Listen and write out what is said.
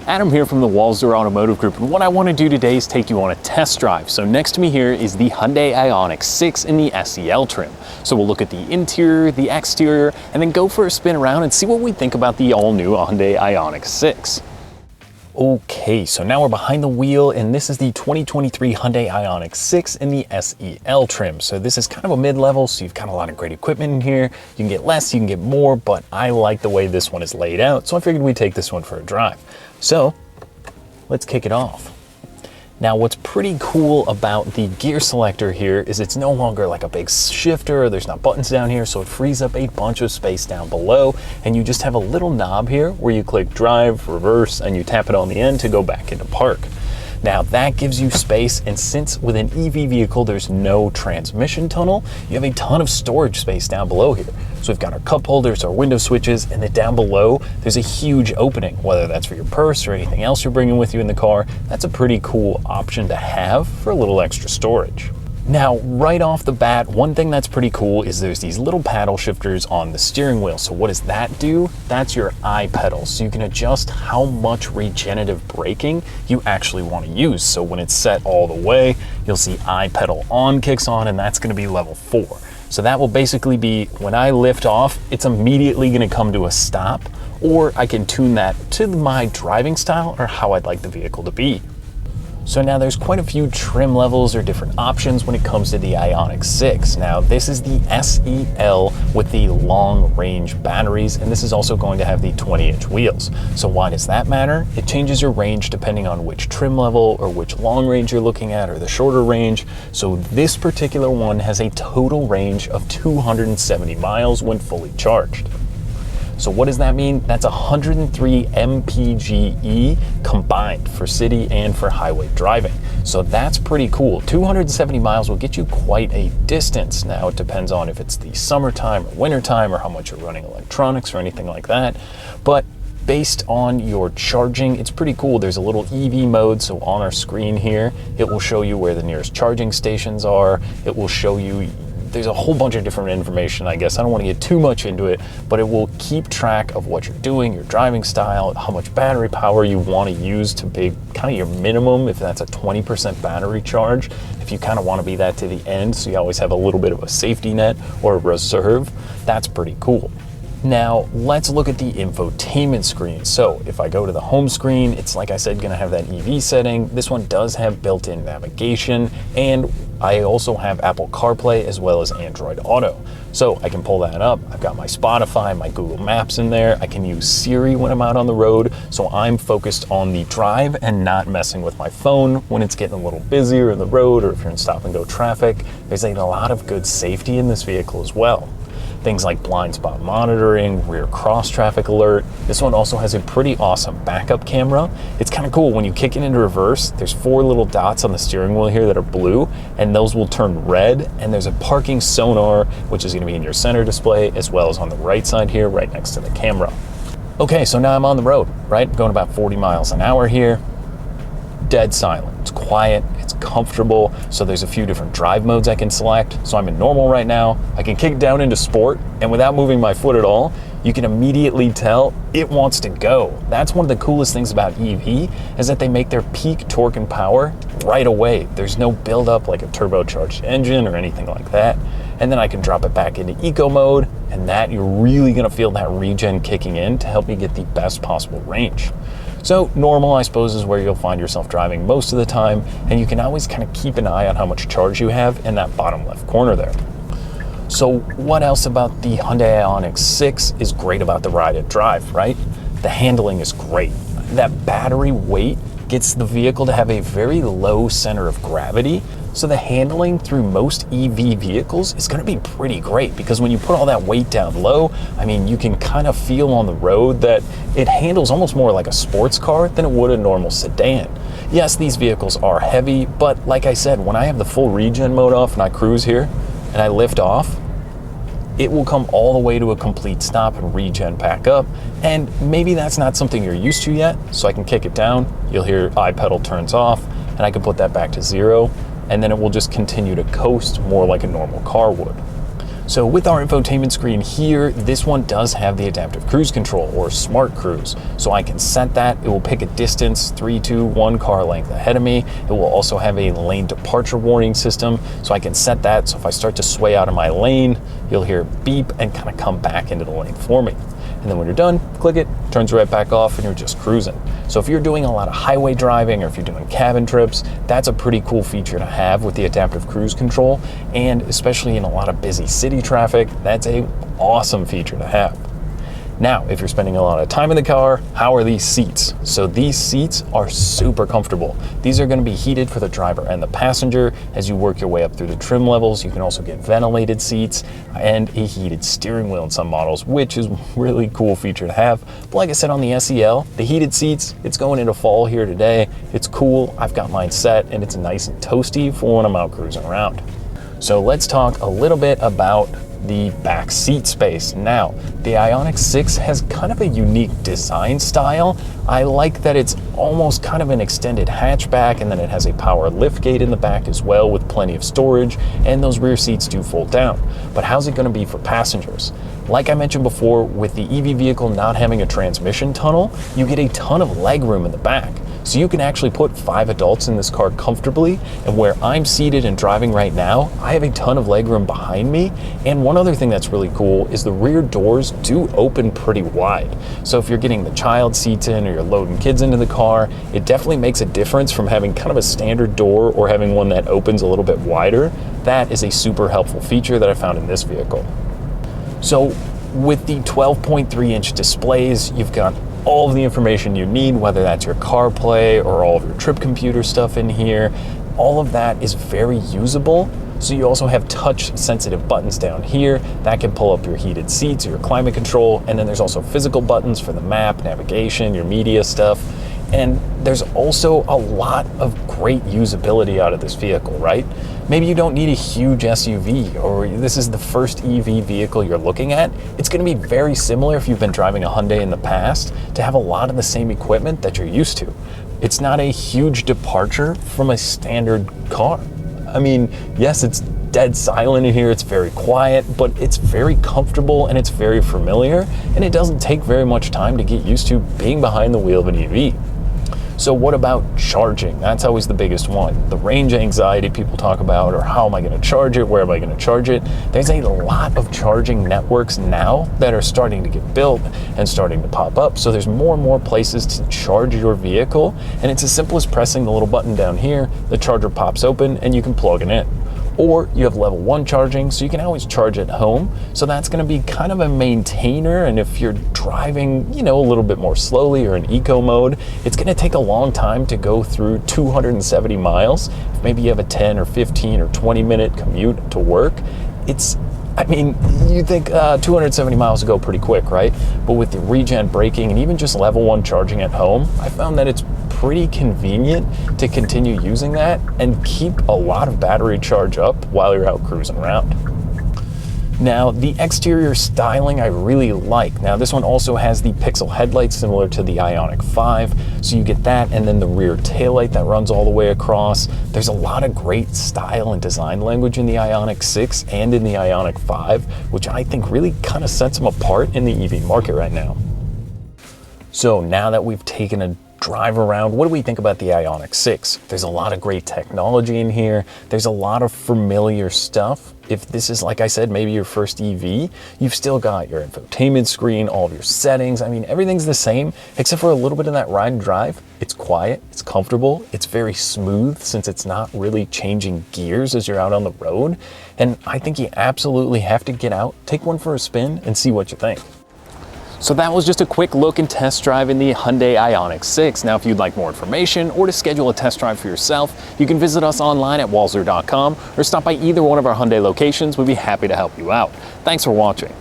Adam here from the Walser Automotive Group, and what I want to do today is take you on a test drive. So next to me here is the Hyundai IONIQ 6 in the SEL trim. So we'll look at the interior, the exterior, and then go for a spin around and see what we think about the all-new Hyundai IONIQ 6. Okay, so now we're behind the wheel, and this is the 2023 Hyundai IONIQ 6 in the SEL trim. So this is kind of a mid-level, so you've got a lot of great equipment in here. You can get less, you can get more, but I like the way this one is laid out, so I figured we'd take this one for a drive. So let's kick it off. Now, what's pretty cool about the gear selector here is it's no longer like a big shifter. There's not buttons down here, so it frees up a bunch of space down below, and you just have a little knob here where you click drive, reverse, and you tap it on the end to go back into park. Now that gives you space, and since with an EV vehicle there's no transmission tunnel, you have a ton of storage space down below here. So we've got our cup holders, our window switches, and then down below there's a huge opening, whether that's for your purse or anything else you're bringing with you in the car. That's a pretty cool option to have for a little extra storage. Now, right off the bat, one thing that's pretty cool is there's these little paddle shifters on the steering wheel. So what does that do? That's your iPedal. So you can adjust how much regenerative braking you actually want to use. So when it's set all the way, you'll see iPedal on kicks on, and that's going to be level 4. So that will basically be when I lift off, it's immediately going to come to a stop, or I can tune that to my driving style or how I'd like the vehicle to be. So now there's quite a few trim levels or different options when it comes to the IONIQ 6. Now this is the SEL with the long range batteries, and this is also going to have the 20-inch wheels. So why does that matter? It changes your range depending on which trim level or which long range you're looking at, or the shorter range. So this particular one has a total range of 270 miles when fully charged. So what does that mean? That's 103 mpge combined for city and for highway driving. So that's pretty cool. 270 miles will get you quite a distance. Now it depends on if it's the summertime or wintertime or how much you're running electronics or anything like that. But based on your charging, it's pretty cool. There's a little EV mode, so on our screen here, it will show you where the nearest charging stations are. It will show you, there's a whole bunch of different information, I guess. I don't want to get too much into it, but it will keep track of what you're doing, your driving style, how much battery power you want to use to be kind of your minimum, if that's a 20% battery charge. If you kind of want to be that to the end, so you always have a little bit of a safety net or a reserve, that's pretty cool. Now, let's look at the infotainment screen. So if I go to the home screen, it's like I said, gonna have that EV setting. This one does have built-in navigation, and I also have Apple CarPlay as well as Android Auto. So I can pull that up. I've got my Spotify, my Google Maps in there. I can use Siri when I'm out on the road. So I'm focused on the drive and not messing with my phone when it's getting a little busier in the road, or if you're in stop and go traffic. There's a lot of good safety in this vehicle as well. Things like blind spot monitoring, rear cross traffic alert. This one also has a pretty awesome backup camera. It's kind of cool. When you kick it into reverse, there's 4 little dots on the steering wheel here that are blue, and those will turn red. And there's a parking sonar, which is going to be in your center display, as well as on the right side here, right next to the camera. Okay, so now I'm on the road, right? I'm going about 40 miles an hour here. Dead silent. It's quiet, it's comfortable. So there's a few different drive modes I can select. So I'm in normal right now. I can kick down into sport, and without moving my foot at all, you can immediately tell it wants to go. That's one of the coolest things about EV, is that they make their peak torque and power right away. There's no buildup like a turbocharged engine or anything like that. And then I can drop it back into eco mode, and that you're really gonna feel that regen kicking in to help you get the best possible range. So normal, I suppose, is where you'll find yourself driving most of the time, and you can always kind of keep an eye on how much charge you have in that bottom left corner there. So what else about the Hyundai IONIQ 6 is great about the ride and drive, right? The handling is great. That battery weight gets the vehicle to have a very low center of gravity, so the handling through most EV vehicles is going to be pretty great, because when you put all that weight down low, I mean, you can kind of feel on the road that it handles almost more like a sports car than it would a normal sedan. Yes, these vehicles are heavy, but like I said, when I have the full regen mode off and I cruise here and I lift off, it will come all the way to a complete stop and regen back up. And maybe that's not something you're used to yet, so I can kick it down. You'll hear iPedal turns off, and I can put that back to 0. And then it will just continue to coast more like a normal car would. So with our infotainment screen here, this one does have the adaptive cruise control or smart cruise. So I can set that. It will pick a distance 3, 2, 1 car length ahead of me. It will also have a lane departure warning system. So I can set that. So if I start to sway out of my lane, you'll hear it beep and kind of come back into the lane for me. And then when you're done, click it, turns right back off, and you're just cruising. So if you're doing a lot of highway driving or if you're doing cabin trips, that's a pretty cool feature to have with the adaptive cruise control. And especially in a lot of busy city traffic, that's an awesome feature to have. Now, if you're spending a lot of time in the car, how are these seats? So these seats are super comfortable. These are going to be heated for the driver and the passenger. As you work your way up through the trim levels, you can also get ventilated seats and a heated steering wheel in some models, which is a really cool feature to have. But like I said on the SEL, the heated seats, it's going into fall here today. It's cool. I've got mine set and it's nice and toasty for when I'm out cruising around. So let's talk a little bit about the back seat space. Now, the IONIQ 6 has kind of a unique design style. I like that it's almost kind of an extended hatchback, and then it has a power lift gate in the back as well with plenty of storage, and those rear seats do fold down. But how's it going to be for passengers? Like I mentioned before, with the EV vehicle not having a transmission tunnel, you get a ton of leg room in the back. So you can actually put 5 adults in this car comfortably, and where I'm seated and driving right now, I have a ton of leg room behind me. And one other thing that's really cool is the rear doors do open pretty wide. So if you're getting the child seats in or you're loading kids into the car, it definitely makes a difference from having kind of a standard door or having one that opens a little bit wider. That is a super helpful feature that I found in this vehicle. So with the 12.3-inch displays, you've got all of the information you need, whether that's your CarPlay or all of your trip computer stuff in here. All of that is very usable. So you also have touch sensitive buttons down here that can pull up your heated seats or your climate control. And then there's also physical buttons for the map, navigation, your media stuff. And there's also a lot of great usability out of this vehicle, right? Maybe you don't need a huge SUV, or this is the first EV vehicle you're looking at. It's going to be very similar if you've been driving a Hyundai in the past to have a lot of the same equipment that you're used to. It's not a huge departure from a standard car. I mean, yes, it's dead silent in here, it's very quiet, but it's very comfortable and it's very familiar, and it doesn't take very much time to get used to being behind the wheel of an EV. So what about charging? That's always the biggest one. The range anxiety people talk about, or how am I going to charge it? Where am I going to charge it? There's a lot of charging networks now that are starting to get built and starting to pop up. So there's more and more places to charge your vehicle. And it's as simple as pressing the little button down here. The charger pops open and you can plug it in. Or you have level 1 charging, so you can always charge at home. So that's going to be kind of a maintainer, and if you're driving, a little bit more slowly or in eco mode, it's going to take a long time to go through 270 miles. If maybe you have a 10 or 15 or 20 minute commute to work, you think 270 miles go pretty quick, right? But with the regen braking and even just level 1 charging at home, I found that it's pretty convenient to continue using that and keep a lot of battery charge up while you're out cruising around. Now, the exterior styling I really like. Now, this one also has the pixel headlights similar to the IONIQ 5, so you get that, and then the rear taillight that runs all the way across. There's a lot of great style and design language in the IONIQ 6 and in the IONIQ 5, which I think really kind of sets them apart in the EV market right now. So now that we've taken a drive around, what do we think about the IONIQ 6? There's a lot of great technology in here. There's a lot of familiar stuff. If this is, like I said, maybe your first EV, you've still got your infotainment screen, all of your settings. Everything's the same, except for a little bit of that ride and drive. It's quiet, it's comfortable, it's very smooth since it's not really changing gears as you're out on the road. And I think you absolutely have to get out, take one for a spin, and see what you think. So that was just a quick look and test drive in the Hyundai IONIQ 6. Now, if you'd like more information or to schedule a test drive for yourself, you can visit us online at Walser.com or stop by either one of our Hyundai locations. We'd be happy to help you out. Thanks for watching.